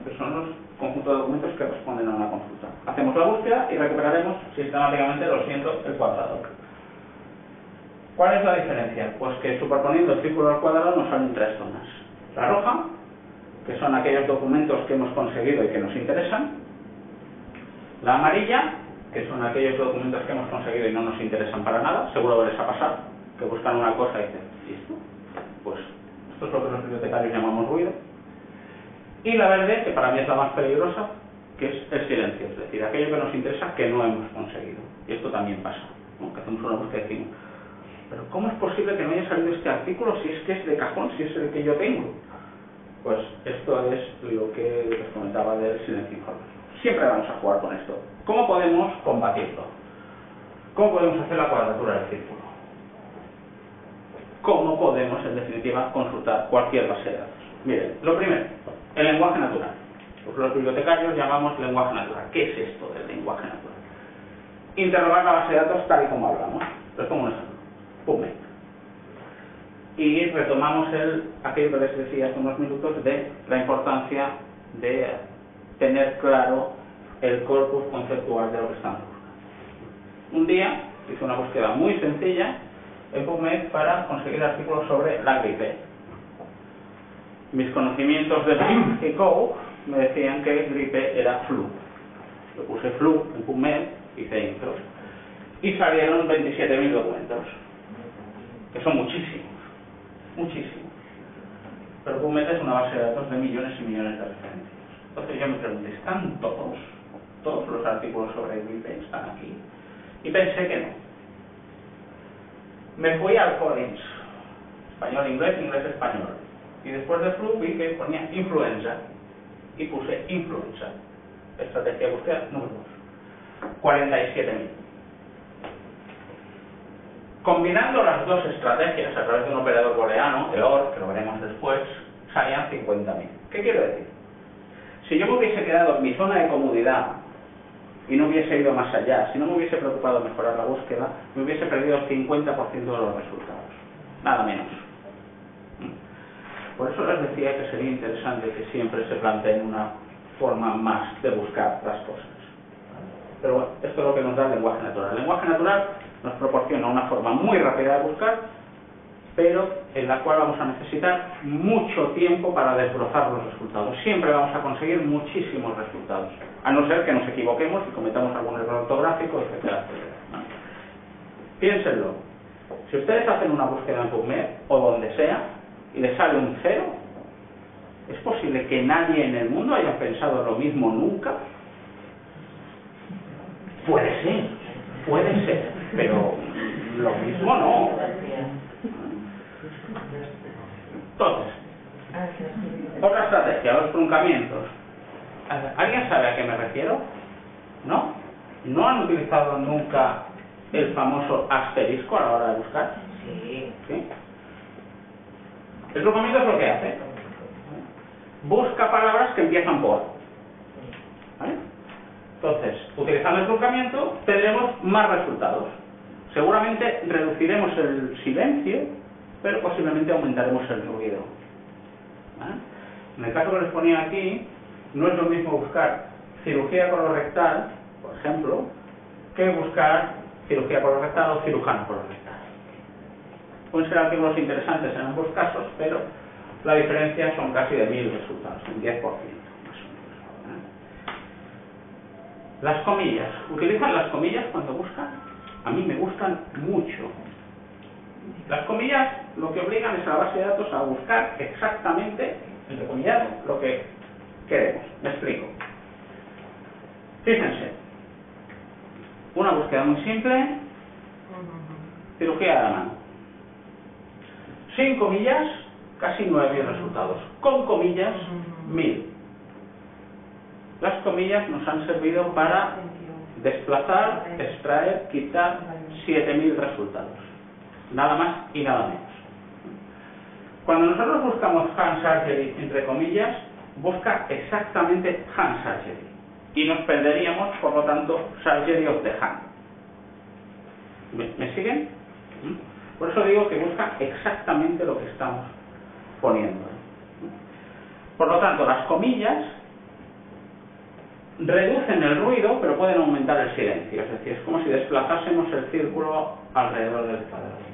que son los conjuntos de documentos que responden a una consulta. Hacemos la búsqueda y recuperaremos sistemáticamente, lo siento, el cuadrado. ¿Cuál es la diferencia? Pues que superponiendo el círculo al cuadrado nos salen tres zonas. La roja, que son aquellos documentos que hemos conseguido y que nos interesan. La amarilla, que son aquellos documentos que hemos conseguido y no nos interesan para nada. Seguro que les ha pasado, que buscan una cosa y dicen, ¿listo? Pues esto es lo que los bibliotecarios llamamos ruido. Y la verde, que para mí es la más peligrosa, que es el silencio, es decir, aquello que nos interesa que no hemos conseguido. Y esto también pasa, ¿no? Que hacemos una búsqueda y decimos, pero ¿cómo es posible que no haya salido este artículo si es que es de cajón, si es el que yo tengo? Pues esto es lo que les comentaba del silencio informativo. Siempre vamos a jugar con esto. ¿Cómo podemos combatirlo? ¿Cómo podemos hacer la cuadratura del círculo? ¿Cómo podemos, en definitiva, consultar cualquier base de datos? Miren, lo primero, el lenguaje natural. Pues los bibliotecarios llamamos lenguaje natural. ¿Qué es esto del lenguaje natural? Interrogar la base de datos tal y como hablamos. Les pongo un ejemplo. PubMed. Y retomamos aquello que les decía hace unos minutos de la importancia de tener claro el corpus conceptual de lo que estamos buscando. Un día hice una búsqueda muy sencilla en PubMed para conseguir artículos sobre la gripe. Mis conocimientos de Blip y Co me decían que gripe era flu. Yo puse flu en PubMed, hice intro y salieron 27.000 documentos, que son muchísimos. Pero PubMed es una base de datos de millones y millones de referencias. Entonces yo me pregunté, ¿están todos los artículos sobre gripe están aquí? Y pensé que no. Me fui al Collins, español-inglés, inglés-español. Y después de flu vi que ponía influenza. Y puse influenza. Estrategia de búsqueda número 2. 47.000. Combinando las dos estrategias a través de un operador booleano, el OR, que lo veremos después, salían 50.000. ¿Qué quiero decir? Si yo me hubiese quedado en mi zona de comodidad y no hubiese ido más allá, si no me hubiese preocupado de mejorar la búsqueda, me hubiese perdido el 50% de los resultados. Nada menos. Por eso les decía que sería interesante que siempre se planteen una forma más de buscar las cosas. Pero bueno, esto es lo que nos da el lenguaje natural. El lenguaje natural nos proporciona una forma muy rápida de buscar, pero en la cual vamos a necesitar mucho tiempo para desbrozar los resultados. Siempre vamos a conseguir muchísimos resultados, a no ser que nos equivoquemos y cometamos algún error ortográfico, etcétera, etcétera. Piénsenlo. Si ustedes hacen una búsqueda en PubMed o donde sea y les sale un 0, ¿es posible que nadie en el mundo haya pensado lo mismo nunca? Puede ser, pero lo mismo no. Entonces, otra estrategia, los truncamientos. ¿Alguien sabe a qué me refiero? ¿No? ¿No han utilizado nunca el famoso asterisco a la hora de buscar? Sí. El truncamiento es lo que hace. Busca palabras que empiezan por. ¿Vale? Entonces, utilizando el truncamiento, tendremos más resultados. Seguramente reduciremos el silencio, pero posiblemente aumentaremos el ruido. ¿Vale? En el caso que les ponía aquí, no es lo mismo buscar cirugía colorectal, por ejemplo, que buscar cirugía colorectal o cirujano colorectal. Pueden ser artículos interesantes en ambos casos, pero la diferencia son casi de 1000 resultados, un 10%. Las comillas. ¿Utilizan las comillas cuando buscan? A mí me gustan mucho. Las comillas lo que obligan es a la base de datos a buscar exactamente, entre comillas, lo que queremos. Me explico. Fíjense. Una búsqueda muy simple. Cirugía de la mano. Sin comillas, casi 9.000 resultados. Con comillas, 1.000. Las comillas nos han servido para desplazar, extraer, quitar 7.000 resultados. Nada más y nada menos. Cuando nosotros buscamos hand surgery, entre comillas, busca exactamente hand surgery. Y nos perderíamos, por lo tanto, surgery of the hand. ¿Me siguen? Por eso digo que busca exactamente lo que estamos poniendo. Por lo tanto, las comillas reducen el ruido, pero pueden aumentar el silencio. Es decir, es como si desplazásemos el círculo alrededor del cuadrado.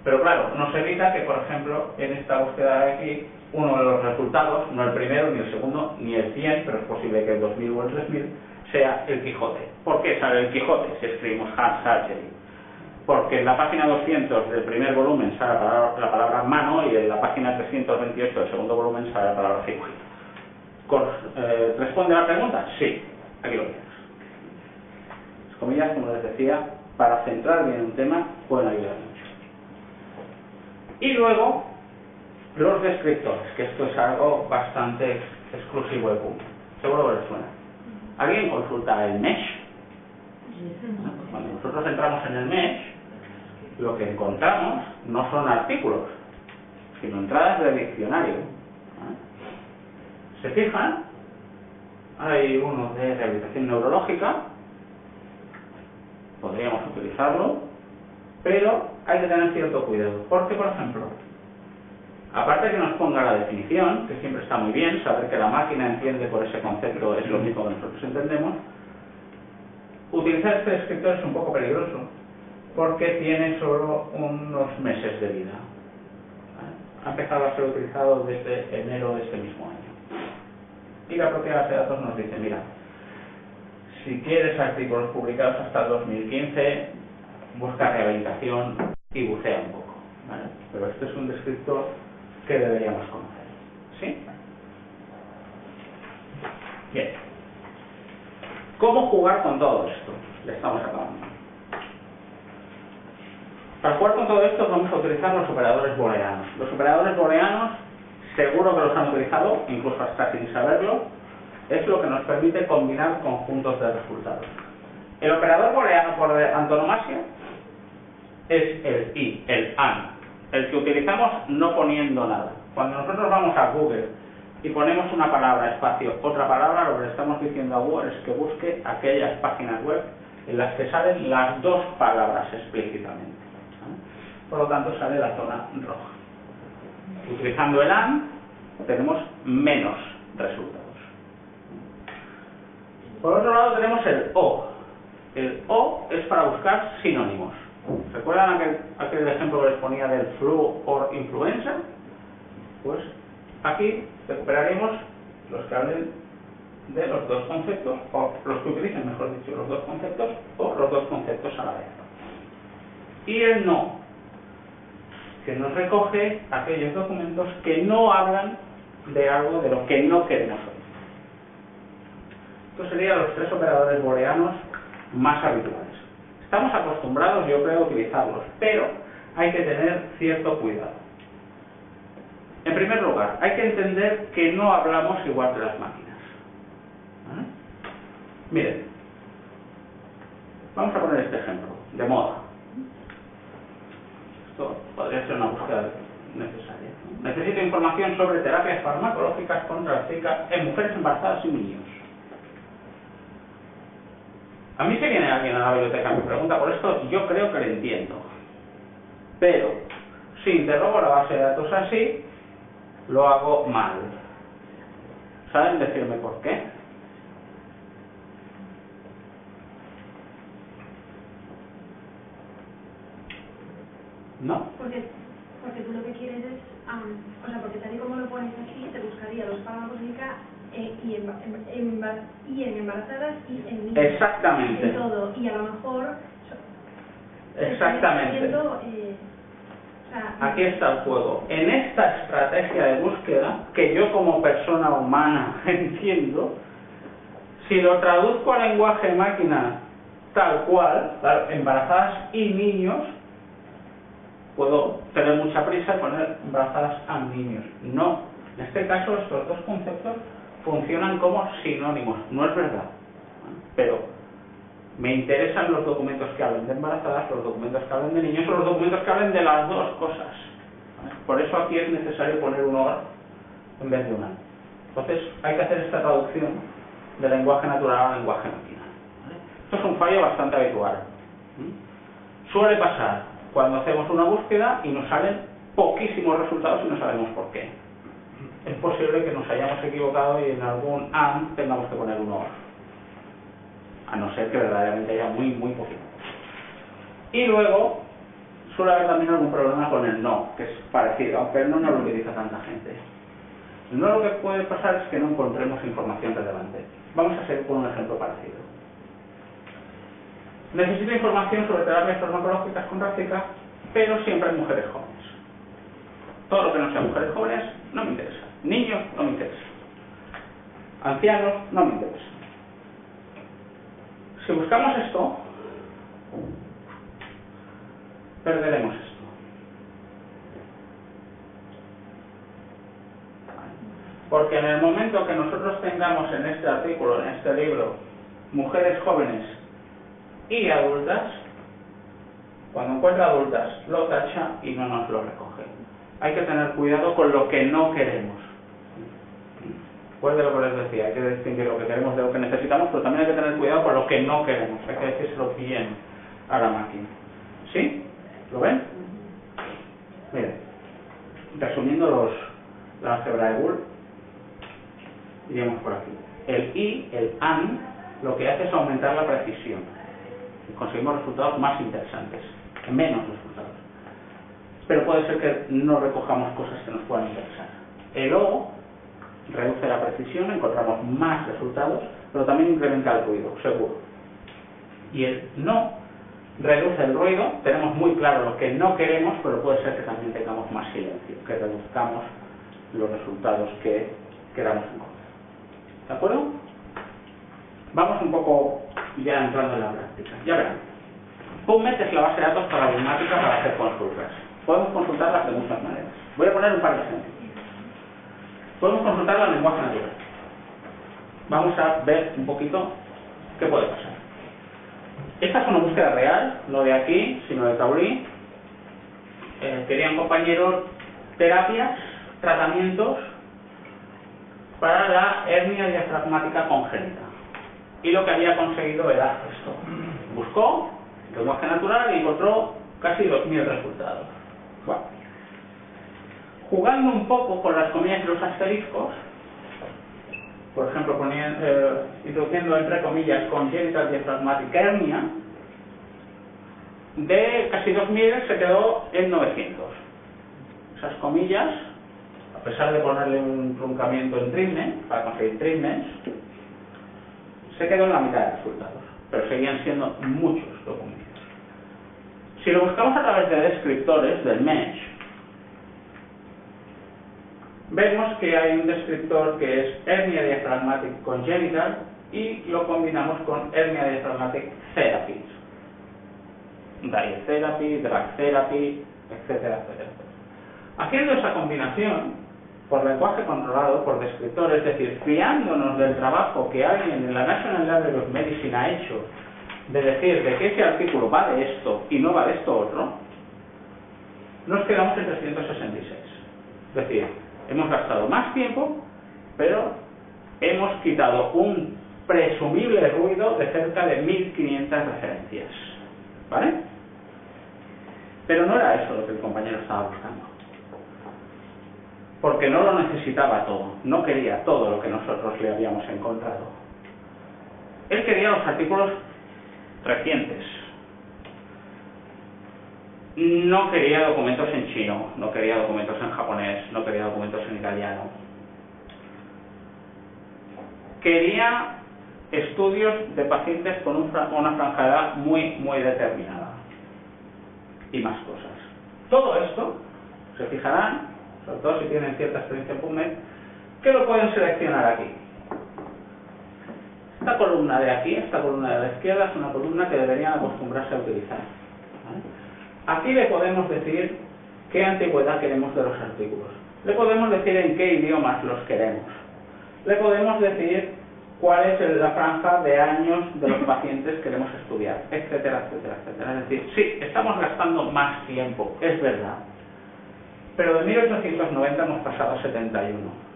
Pero claro, nos evita que, por ejemplo, en esta búsqueda de aquí, uno de los resultados, no el primero, ni el segundo, ni el 100, pero es posible que el 2000 o el 3000, sea el Quijote. ¿Por qué sale el Quijote si escribimos hand surgery? Porque en la página 200 del primer volumen sale la palabra mano y en la página 328 del segundo volumen sale la palabra cirugía. ¿Responde a la pregunta? Sí. Aquí lo tienes. Las comillas, como les decía, para centrar bien un tema, pueden ayudar mucho. Y luego, los descriptores, que esto es algo bastante exclusivo de Puma. Seguro que les suena. ¿Alguien consulta el mesh? Cuando nosotros entramos en el mesh, lo que encontramos no son artículos, sino entradas de diccionario. ¿Se fijan? Hay uno de rehabilitación neurológica, podríamos utilizarlo, pero hay que tener cierto cuidado, porque, por ejemplo, aparte de que nos ponga la definición, que siempre está muy bien, saber que la máquina entiende por ese concepto es lo mismo que nosotros entendemos, utilizar este descriptor es un poco peligroso, porque tiene solo unos meses de vida. Ha empezado a ser utilizado desde enero de este mismo año. Y la propia base de datos nos dice, mira, si quieres artículos publicados hasta el 2015, busca rehabilitación y bucea un poco, ¿vale? Pero este es un descriptor que deberíamos conocer. ¿Sí? Bien. ¿Cómo jugar con todo esto? Ya estamos acabando. Para jugar con todo esto vamos a utilizar los operadores booleanos. Los operadores booleanos, seguro que los han utilizado, incluso hasta sin saberlo, es lo que nos permite combinar conjuntos de resultados. El operador booleano por antonomasia es el i, el and, el que utilizamos no poniendo nada. Cuando nosotros vamos a Google y ponemos una palabra, espacio, otra palabra, lo que le estamos diciendo a Google es que busque aquellas páginas web en las que salen las dos palabras explícitamente. Por lo tanto, sale la zona roja. Utilizando el AND, tenemos menos resultados. Por otro lado, tenemos el O. El O es para buscar sinónimos. ¿Recuerdan aquel ejemplo que les ponía del flu o influenza? Pues aquí recuperaremos los que hablen de los dos conceptos, o los que utilicen, mejor dicho, los dos conceptos, o los dos conceptos a la vez. Y el no, que nos recoge aquellos documentos que no hablan de algo de lo que no queremos oír. Estos serían los tres operadores booleanos más habituales. Estamos acostumbrados, yo creo, a utilizarlos, pero hay que tener cierto cuidado. En primer lugar, hay que entender que no hablamos igual que las máquinas. Miren, vamos a poner este ejemplo, de moda. Esto podría ser una búsqueda necesaria. Necesito información sobre terapias farmacológicas contra la Zika en mujeres embarazadas y niños. A mí si viene alguien a la biblioteca y me pregunta por esto, yo creo que lo entiendo. Pero, si interrogo la base de datos así, lo hago mal. ¿Saben decirme por qué? ¿No? Porque tú lo que quieres es, o sea, porque tal y como lo pones aquí, te buscaría los fármacos Zika y en embarazadas y en niños. Exactamente. En todo. Y a lo mejor... Exactamente. Aquí está el juego. En esta estrategia de búsqueda, que yo como persona humana entiendo, si lo traduzco a lenguaje máquina tal cual, embarazadas y niños, puedo tener mucha prisa y poner embarazadas a niños. No. En este caso, estos dos conceptos funcionan como sinónimos. No es verdad. Pero me interesan los documentos que hablen de embarazadas, los documentos que hablen de niños, o los documentos que hablen de las dos cosas. Por eso aquí es necesario poner un OR en vez de un AND. Entonces hay que hacer esta traducción de lenguaje natural a lenguaje máquina. Esto es un fallo bastante habitual. Suele pasar cuando hacemos una búsqueda y nos salen poquísimos resultados y no sabemos por qué. Es posible que nos hayamos equivocado y en algún AND tengamos que poner un OR. A no ser que verdaderamente haya muy poquito. Y luego suele haber también algún problema con el no, que es parecido, aunque el no lo utiliza tanta gente. El no, lo que puede pasar es que no encontremos información relevante. Vamos a seguir con un ejemplo parecido. Necesito información sobre terapias farmacológicas con Ráfica, pero siempre hay mujeres jóvenes. Todo lo que no sea mujeres jóvenes no me interesa. Niños no me interesa. Ancianos no me interesa. Si buscamos esto, perderemos esto. Porque en el momento que nosotros tengamos en este artículo, en este libro, mujeres jóvenes y adultas, cuando encuentra adultas lo tacha y no nos lo recoge. Hay que tener cuidado con lo que no queremos. Pues de lo que les decía, hay que distinguir lo que queremos de lo que necesitamos, pero también hay que tener cuidado con lo que no queremos. Hay que decírselo bien a la máquina. ¿Sí? ¿Lo ven? Miren, resumiendo la álgebra de Boole, iríamos por aquí. El y, el AND, lo que hace es aumentar la precisión. Y conseguimos resultados más interesantes, menos resultados. Pero puede ser que no recojamos cosas que nos puedan interesar. El O reduce la precisión, encontramos más resultados, pero también incrementa el ruido, seguro. Y el no reduce el ruido, tenemos muy claro lo que no queremos, pero puede ser que también tengamos más silencio, que reduzcamos los resultados que queramos encontrar. ¿De acuerdo? Vamos un poco ya entrando en la práctica. Ya verán. PubMed es la base de datos paradigmática para hacer consultas. Podemos consultarlas de muchas maneras. Voy a poner un par de ejemplos. Podemos consultarla en lenguaje natural. Vamos a ver un poquito qué puede pasar. Esta es una búsqueda real, no de aquí, sino de Taulí. Querían compañeros terapias, tratamientos para la hernia diafragmática congénita. Y lo que había conseguido era esto. Buscó lenguaje natural y encontró casi 2000 resultados. Bueno. Jugando un poco con las comillas y los asteriscos, por ejemplo, introduciendo entre comillas congenital diaphragmatic hernia, de casi 2000 se quedó en 900. Esas comillas, a pesar de ponerle un truncamiento en treatment, para conseguir treatments, se quedó en la mitad de resultados, pero seguían siendo muchos documentos. Si lo buscamos a través de descriptores del mesh, vemos que hay un descriptor que es hernia diaphragmatic congenital y lo combinamos con hernia diaphragmatic therapies. Diet therapy, drug therapy, etcétera, etcétera. Haciendo esa combinación, por lenguaje controlado, por descriptor, es decir, fiándonos del trabajo que alguien en la National Library of Medicine ha hecho, de decir de que ese artículo va de esto y no va de esto otro, nos quedamos en 366. Es decir, hemos gastado más tiempo, pero hemos quitado un presumible ruido de cerca de 1500 referencias. ¿Vale? Pero no era eso lo que el compañero estaba buscando. Porque no lo necesitaba todo, no quería todo lo que nosotros le habíamos encontrado. Él quería los artículos recientes. No quería documentos en chino, no quería documentos en japonés, no quería documentos en italiano. quería estudios de pacientes con una franja de edad muy determinada y más cosas. Todo esto se fijarán, sobre todo si tienen cierta experiencia en PubMed, que lo pueden seleccionar aquí. Esta columna de aquí, esta columna de la izquierda, es una columna que deberían acostumbrarse a utilizar, ¿vale? Aquí le podemos decir qué antigüedad queremos de los artículos, le podemos decir en qué idiomas los queremos, le podemos decir cuál es la franja de años de los pacientes que queremos estudiar, etcétera, etcétera, etcétera. Es decir, sí, estamos gastando más tiempo, es verdad, pero de 1890 hemos pasado a 71.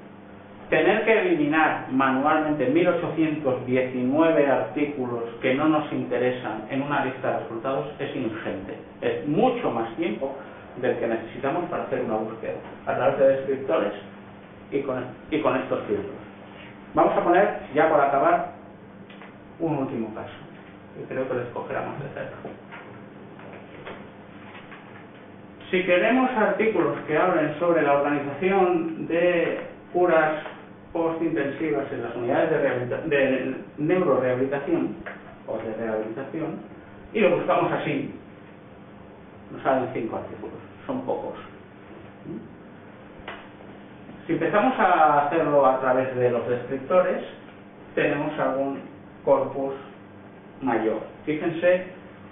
Tener que eliminar manualmente 1819 artículos que no nos interesan en una lista de resultados es ingente. Es mucho más tiempo del que necesitamos para hacer una búsqueda a través de descriptores y con estos filtros. Vamos a poner, ya por acabar, un último caso, que creo que les cogerá más de cerca. Si queremos artículos que hablen sobre la organización de curas postintensivas en las unidades de neurorehabilitación o de rehabilitación, y lo buscamos así, nos salen 5 artículos, son pocos. Si empezamos a hacerlo a través de los descriptores, tenemos algún corpus mayor. Fíjense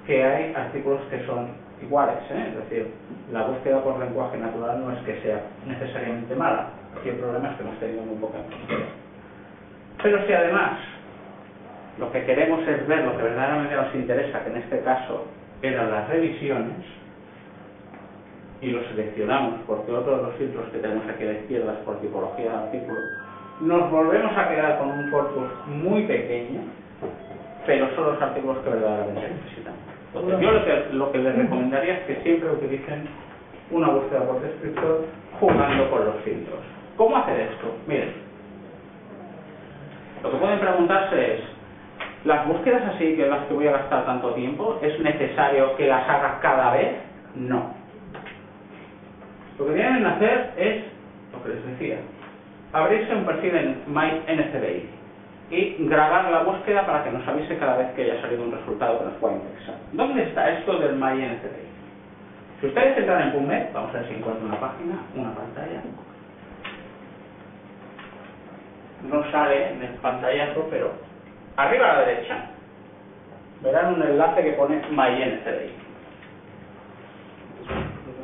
que hay artículos que son iguales, es decir, la búsqueda por lenguaje natural no es que sea necesariamente mala, aquí el problema es que hemos tenido muy poca información. Pero si además lo que queremos es ver lo que verdaderamente nos interesa, que en este caso eran las revisiones, y lo seleccionamos porque otro de los filtros que tenemos aquí a la izquierda es por tipología de artículo, nos volvemos a quedar con un corpus muy pequeño, pero son los artículos que verdaderamente necesitamos. Entonces, yo lo que les recomendaría es que siempre utilicen una búsqueda por descriptor jugando con los filtros. ¿Cómo hacer esto? Miren, lo que pueden preguntarse es, ¿las búsquedas así, que las que voy a gastar tanto tiempo, es necesario que las haga cada vez? No. Lo que tienen que hacer es, lo que les decía, abrirse un perfil en MyNCBI y grabar la búsqueda para que nos avise cada vez que haya salido un resultado que nos pueda interesar. ¿Dónde está esto del MyNCBI? Si ustedes entran en PubMed, vamos a ver si encuentro una página, una pantalla. No sale en el pantallazo, pero arriba a la derecha verán un enlace que pone MyNCBI.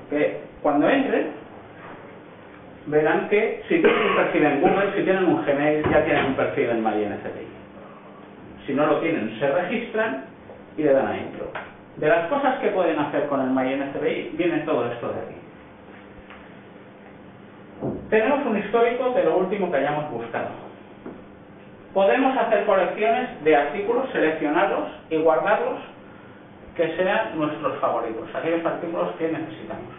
Que cuando entren, verán que si tienen un perfil en Google, si tienen un Gmail, ya tienen un perfil en MyNCBI. Si no lo tienen, se registran y le dan a intro. De las cosas que pueden hacer con el MyNCBI, viene todo esto de aquí. Tenemos un histórico de lo último que hayamos buscado. Podemos hacer colecciones de artículos, seleccionarlos y guardarlos que sean nuestros favoritos, aquellos artículos que necesitamos.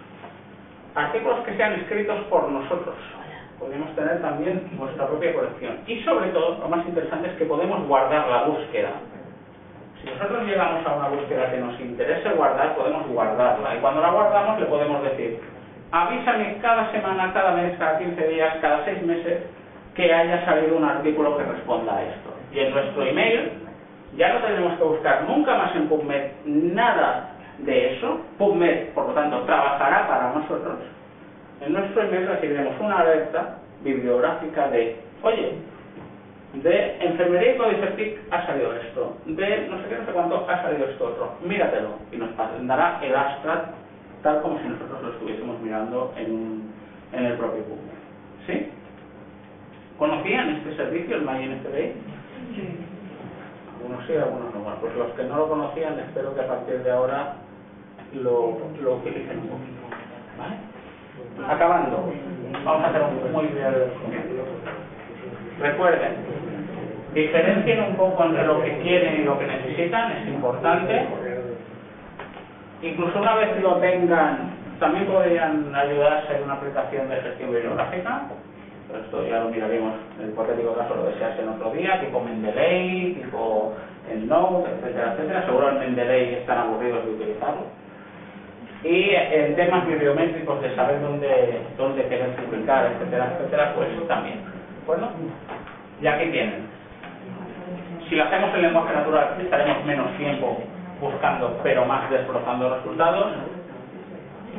Artículos que sean escritos por nosotros. Podemos tener también nuestra propia colección. Y sobre todo, lo más interesante es que podemos guardar la búsqueda. Si nosotros llegamos a una búsqueda que nos interese guardar, podemos guardarla. Y cuando la guardamos le podemos decir, avísame cada semana, cada mes, cada 15 días, cada 6 meses, que haya salido un artículo que responda a esto. Y en nuestro email ya no tenemos que buscar nunca más en PubMed nada de eso. PubMed, por lo tanto, trabajará para nosotros. En nuestro email recibiremos una alerta bibliográfica de, oye, de enfermería y codicertic ha salido esto, de no sé qué, no sé cuánto ha salido esto otro, míratelo, y nos dará el abstract tal como si nosotros lo estuviésemos mirando en el propio PubMed. ¿Sí? ¿Conocían este servicio, el MyNCBI? Sí. Algunos sí, algunos no. Bueno, pues los que no lo conocían, espero que a partir de ahora lo utilicen un poquito. ¿Vale? Acabando, vamos a hacer un muy breve ejemplo. Recuerden, diferencien un poco entre lo que quieren y lo que necesitan, es importante. Incluso una vez lo tengan, también podrían ayudarse en una aplicación de gestión bibliográfica. Pero esto ya lo miraremos en el hipotético caso lo desease en otro día, tipo Mendeley, tipo EndNote, etcétera, etcétera. Seguro en Mendeley están aburridos de utilizarlo. Y en temas bibliométricos de saber dónde querer publicar, etcétera, etcétera, pues también. ¿De acuerdo? Y aquí tienen Si lo hacemos en lenguaje natural, estaremos menos tiempo buscando, pero más desbrozando resultados.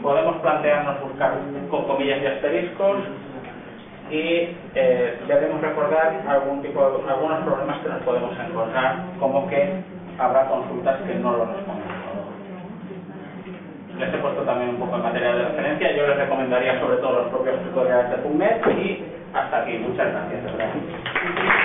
Podemos plantearnos buscar con comillas y asteriscos, y debemos recordar algunos problemas que nos podemos encontrar, como que habrá consultas que no lo responden. Les he puesto también un poco en materia de referencia. Yo les recomendaría sobre todo los propios tutoriales de PubMed, y hasta aquí. Muchas gracias.